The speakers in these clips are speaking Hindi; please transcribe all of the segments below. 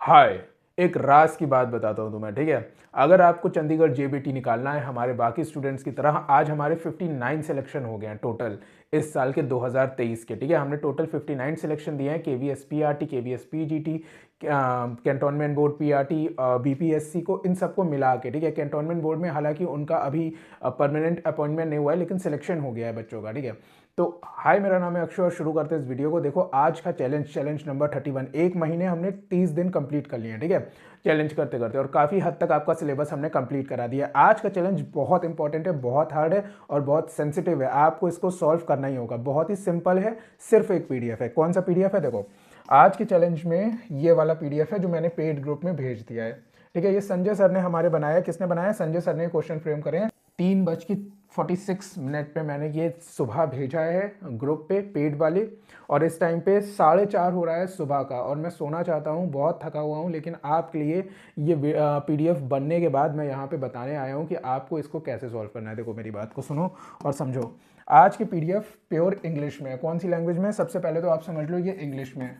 हाय, एक राज की बात बताता हूँ तुम्हें, ठीक है। अगर आपको चंडीगढ़ जेबीटी निकालना है हमारे बाकी स्टूडेंट्स की तरह, आज हमारे 59 सिलेक्शन हो गए हैं टोटल इस साल के 2023 के, ठीक है। हमने टोटल 59 सिलेक्शन दिए हैं, KVS PRT, KVS PGT, cantonment board PRT, BPSC को, इन सबको मिला के, ठीक है। कैंटोनमेंट बोर्ड में हालांकि उनका अभी परमानेंट अपॉइंटमेंट नहीं हुआ है, लेकिन सिलेक्शन हो गया है बच्चों का, ठीक है। तो हाय, मेरा नाम है अक्षय और शुरू करते हैं इस वीडियो को। देखो, आज का चैलेंज नंबर 31। एक महीने हमने 30 दिन कंप्लीट कर लिए हैं, ठीक है, चैलेंज करते करते, और काफ़ी हद तक आपका सिलेबस हमने कंप्लीट करा दिया। आज का चैलेंज बहुत इंपॉर्टेंट है, बहुत हार्ड है और बहुत सेंसिटिव है। आपको इसको सॉल्व करना ही होगा। बहुत ही सिंपल है, सिर्फ एक पीडीएफ है। कौन सा पीडीएफ है? देखो, आज के चैलेंज में ये वाला पीडीएफ है जो मैंने पेड ग्रुप में भेज दिया है, ठीक है। ये संजय सर ने हमारे बनाया। किसने बनाया? संजय सर ने क्वेश्चन फ्रेम करे हैं। 3:46 पे मैंने ये सुबह भेजा है ग्रुप पे, पेड वाले, और इस टाइम पे 4:30 हो रहा है सुबह का, और मैं सोना चाहता हूँ, बहुत थका हुआ हूँ। लेकिन आपके लिए ये पीडीएफ बनने के बाद मैं यहाँ पे बताने आया हूँ कि आपको इसको कैसे सॉल्व करना है। देखो, मेरी बात को सुनो और समझो। आज की पीडीएफ प्योर इंग्लिश में है। कौन सी लैंग्वेज में है? सबसे पहले तो आप समझ लो, ये इंग्लिश में है,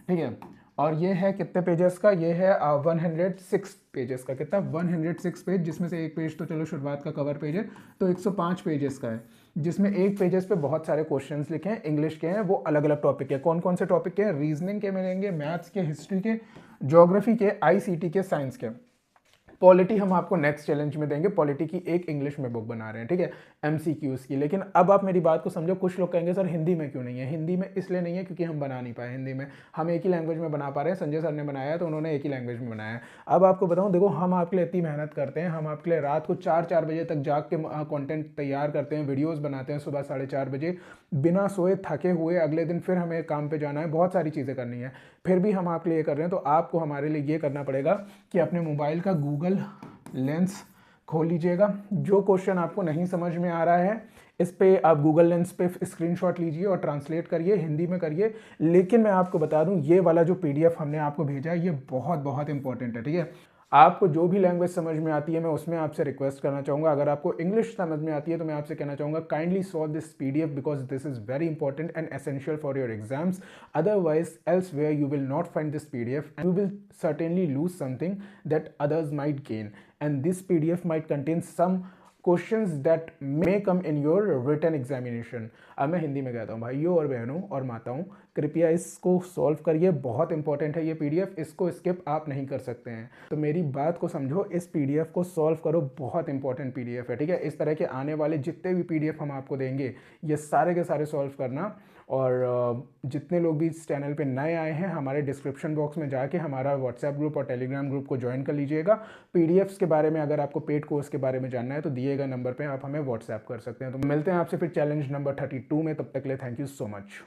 ठीक है। और ये है कितने पेजेस का? ये है 106 पेजेस का। कितना? 106 पेज, जिसमें से एक पेज तो चलो शुरुआत का कवर पेज है, तो 105 पेजेस का है, जिसमें एक पेजेस पे बहुत सारे क्वेश्चंस लिखे हैं, इंग्लिश के हैं, वो अलग अलग टॉपिक के। कौन कौन से टॉपिक के हैं? रीजनिंग के मिलेंगे, मैथ्स के, हिस्ट्री के, ज्योग्राफी के, आईसीटी के, साइंस के। पॉलिटी हम आपको नेक्स्ट चैलेंज में देंगे। पॉलिटी की एक इंग्लिश में बुक बना रहे हैं, ठीक है, एमसीक्यूज की। लेकिन अब आप मेरी बात को समझो। कुछ लोग कहेंगे सर हिंदी में क्यों नहीं है? हिंदी में इसलिए नहीं है क्योंकि हम बना नहीं पाए हिंदी में। हम एक ही लैंग्वेज में बना पा रहे हैं। संजय सर ने बनाया तो उन्होंने एक ही लैंग्वेज में बनाया है। अब आपको बताऊं, देखो, हम आपके लिए इतनी मेहनत करते हैं, हम आपके लिए रात को 4-4 बजे तक जाग के कॉन्टेंट तैयार करते हैं, वीडियोज़ बनाते हैं सुबह 4:30 बजे, बिना सोए, थके हुए। अगले दिन फिर हमें काम पे जाना है, बहुत सारी चीज़ें करनी है, फिर भी हम आपके लिए कर रहे हैं। तो आपको हमारे लिए ये करना पड़ेगा कि अपने मोबाइल का गूगल लेंस खोल लीजिएगा। जो क्वेश्चन आपको नहीं समझ में आ रहा है, इस पे आप गूगल लेंस पे स्क्रीनशॉट लीजिए और ट्रांसलेट करिए, हिंदी में करिए। लेकिन मैं आपको बता दूं, ये वाला जो पीडीएफ हमने आपको भेजा है, ये बहुत बहुत इंपॉर्टेंट है, ठीक है। आपको जो भी लैंग्वेज समझ में आती है, मैं उसमें आपसे रिक्वेस्ट करना चाहूँगा। अगर आपको इंग्लिश समझ में आती है तो मैं आपसे कहना चाहूँगा, kindly solve this PDF because this is very important and essential for your exams. Otherwise elsewhere you will not find this PDF and you will certainly lose something that others might gain, and this pdf might contain some questions that may come in your written examination. अब मैं हिंदी में कहता हूँ, भाइयों और बहनों और माताओं, कृपया इसको सॉल्व करिए। बहुत इंपॉर्टेंट है ये पीडीएफ, इसको स्किप आप नहीं कर सकते हैं। तो मेरी बात को समझो, इस पीडीएफ को सॉल्व करो। बहुत इंपॉर्टेंट पीडीएफ है, ठीक है। इस तरह के आने वाले जितने भी पीडीएफ हम आपको देंगे, ये सारे के सारे सॉल्व करना। और जितने लोग भी इस चैनल पे नए आए हैं, हमारे डिस्क्रिप्शन बॉक्स में जाके हमारा व्हाट्सएप ग्रुप और टेलीग्राम ग्रुप को ज्वाइन कर लीजिएगा। पीडीएफ्स के बारे में अगर आपको पेड कोर्स के बारे में जानना है तो दिए गए नंबर पे आप हमें व्हाट्सएप कर सकते हैं। तो मिलते हैं आपसे फिर चैलेंज नंबर 32 में। तब तक के लिए थैंक यू सो मच।